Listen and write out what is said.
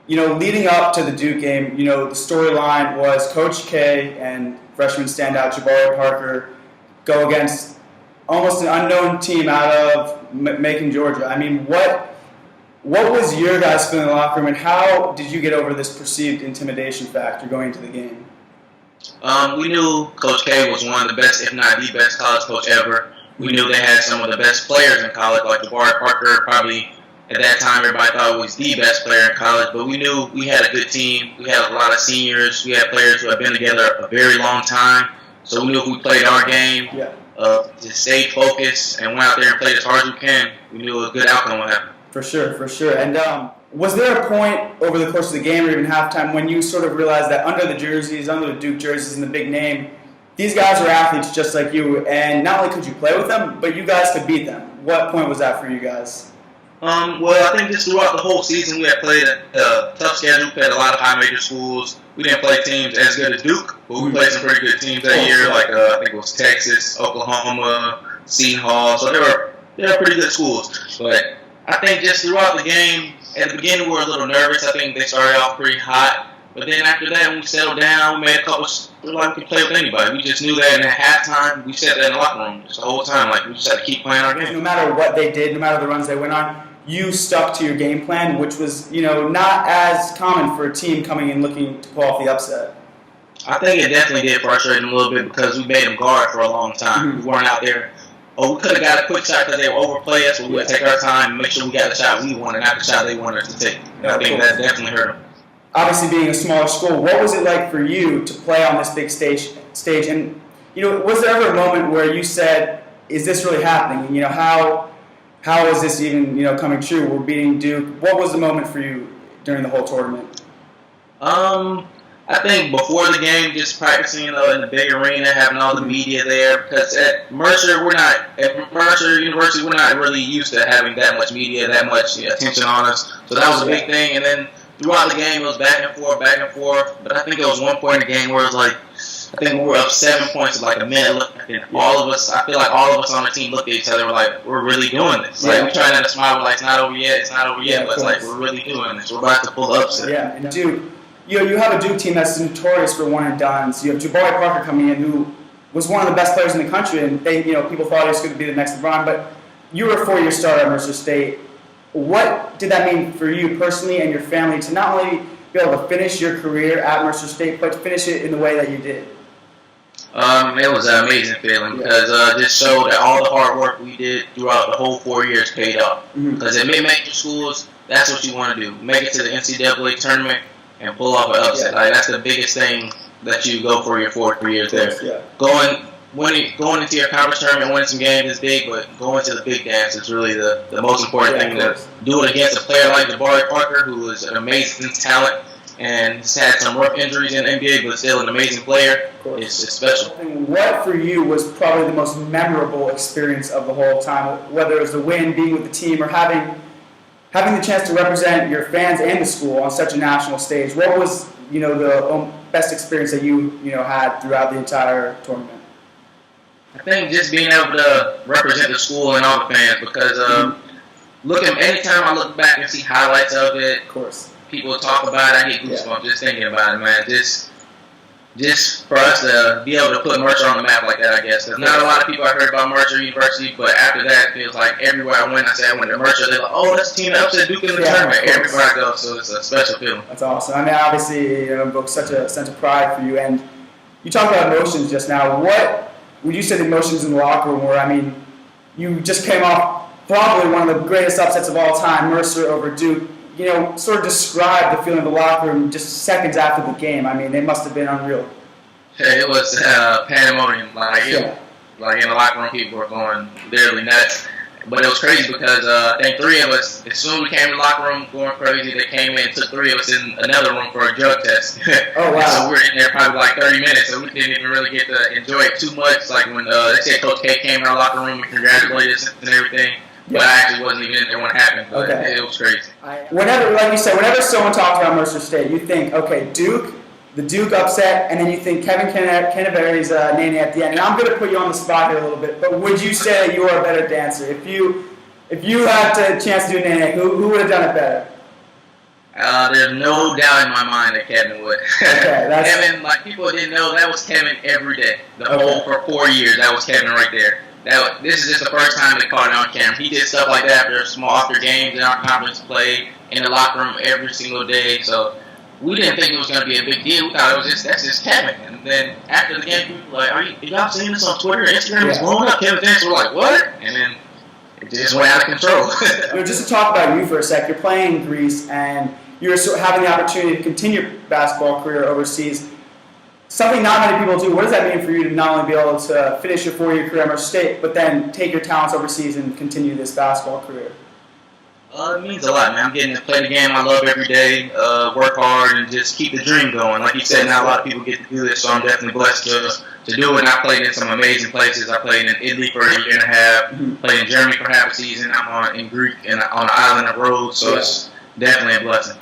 leading up to the Duke game, the storyline was Coach K and freshman standout Jabari Parker go against almost an unknown team out of Macon, Georgia. I mean, what was your guys' feeling in the locker room, and how did you get over this perceived intimidation factor going into the game? We knew Coach K was one of the best, if not the best, college coach ever. We knew they had some of the best players in college, like Jabari Parker. Probably at that time, everybody thought was the best player in college. But we knew we had a good team. We had a lot of seniors. We had players who had been together a very long time. So we knew if we played our game, just stayed focused and went out there and played as hard as we can, we knew a good outcome would happen. For sure. And was there a point over the course of the game or even halftime when you sort of realized that under the jerseys, under the Duke jerseys and the big name, these guys are athletes just like you, and not only could you play with them, but you guys could beat them? What point was that for you guys? Well, I think just throughout the whole season, we had played a tough schedule, played a lot of high major schools. We didn't play teams as good as Duke, but we played some pretty good teams that year, like I think it was Texas, Oklahoma, Seton Hall. So they were pretty good schools. But I think just throughout the game, at the beginning we were a little nervous. I think they started off pretty hot. But then after that, when we settled down, we made a couple, like we could play with anybody. We just knew that, and at halftime, we sat there in the locker room just the whole time. Like, we just had to keep playing our game. No matter what they did, no matter the runs they went on, you stuck to your game plan, which was, not as common for a team coming in looking to pull off the upset. I think it definitely did frustrate them a little bit because we made them guard for a long time. Mm-hmm. We weren't out there. We could have got a quick shot because they would overplay us, but we would take our time and make sure we got the shot we wanted, not the shot they wanted us to take. And I think that definitely hurt them. Obviously, being a smaller school, what was it like for you to play on this big stage? And was there ever a moment where you said, "Is this really happening?" How is this even coming true? We're beating Duke. What was the moment for you during the whole tournament? I think before the game, just practicing in the big arena, having all the media there. Because at Mercer University, we're not really used to having that much media, that much attention on us. So that was a big thing. And then throughout the game, it was back and forth. But I think there was one point in the game where it was like, I think we were up 7 points with like a minute left. And I feel like all of us on the team looked at each other and were like, we're really doing this. Like, we're trying to smile, like, it's not over yet. But it's like, we're really doing this. We're about to pull the upset. Yeah, and Duke, you have a Duke team that's notorious for one and dones. You have Jabari Parker coming in, who was one of the best players in the country, and people thought he was going to be the next LeBron. But you were a 4-year starter at Mercer State. What did that mean for you personally and your family to not only be able to finish your career at Mercer State, but to finish it in the way that you did? It was an amazing feeling because it just showed that all the hard work we did throughout the whole 4 years paid off. Because at mid-major schools, that's what you want to do. Make it to the NCAA tournament and pull off an upset. Like, that's the biggest thing that you go for your 4 years there. Yeah. Going into your conference tournament, winning some games is big, but going to the big dance is really the most important thing. To do it against a player like Jabari Parker, who is an amazing talent and has had some rough injuries in the NBA, but still an amazing player. It's special. What for you was probably the most memorable experience of the whole time, whether it was the win, being with the team, or having the chance to represent your fans and the school on such a national stage? What was the best experience that you had throughout the entire tournament? I think just being able to represent the school and all the fans, because anytime I look back and see highlights of it, of course, people talk about it, I get goosebumps just thinking about it, man. Just for us to be able to put Mercer on the map like that, I guess. There's not a lot of people I heard about Mercer University, but after that, it feels like everywhere I went, I went to Mercer, they're like, oh, that's the team that upset Duke in the tournament. Everywhere I go, so it's a special feeling. That's awesome. I mean, obviously, it evokes such a sense of pride for you. And you talked about emotions just now. What would you say the emotions in the locker room were? I mean, you just came off probably one of the greatest upsets of all time, Mercer over Duke. Sort of describe the feeling of the locker room just seconds after the game. I mean, they must have been unreal. Yeah, it was pandemonium. Like in the locker room, people were going literally nuts. But it was crazy because I think 3 of us, as soon as we came in the locker room going crazy, they came in and took 3 of us in another room for a drug test. Oh, wow. So we were in there probably like 30 minutes, so we didn't even really get to enjoy it too much. Like when they said Coach K came in our locker room and congratulated us and everything. But I actually wasn't even in there when it happened. But it was crazy. Like you said, whenever someone talks about Mercer State, you think, okay, the Duke upset, and then you think Kevin Canavery's Nene at the end. And I'm going to put you on the spot here a little bit, but would you say that you are a better dancer? If you had the chance to do Nene, who would have done it better? There's no doubt in my mind that Kevin would. Okay, Kevin, like people didn't know, that was Kevin every day. The whole for 4 years, that was Kevin right there. This is just the first time they caught it on camera. He did stuff like that after games in our conference play in the locker room every single day. So we didn't think it was going to be a big deal. We thought that's just Kevin. And then after the game, people were like, y'all seeing this on Twitter, Instagram? It's blowing up. Kevin James. We're like, what? And then it just went out of control. Just to talk about you for a sec, you're playing in Greece and you're having the opportunity to continue your basketball career overseas. Something not many people do. What does that mean for you to not only be able to finish your 4-year career at Mercer State, but then take your talents overseas and continue this basketball career? It means a lot, man. I'm getting to play the game I love every day, work hard, and just keep the dream going. Like you said, not a lot of people get to do this, so I'm definitely blessed to do it. And I played in some amazing places. I played in Italy for a year and a half, played in Germany for half a season. I'm in Greek and on the island of Rhodes, so it's definitely a blessing.